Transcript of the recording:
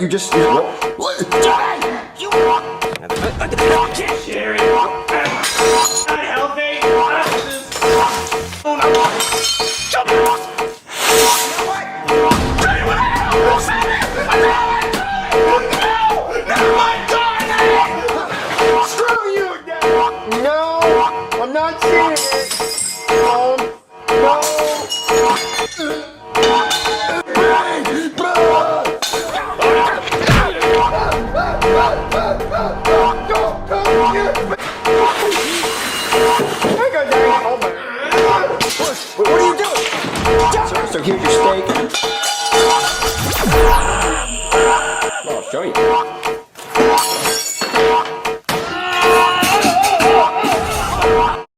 You just... Sherry! Unhealthy! Screw you, Dad! No, I'm not seeing it. No. What are you doing? So here's your steak. I'll show you.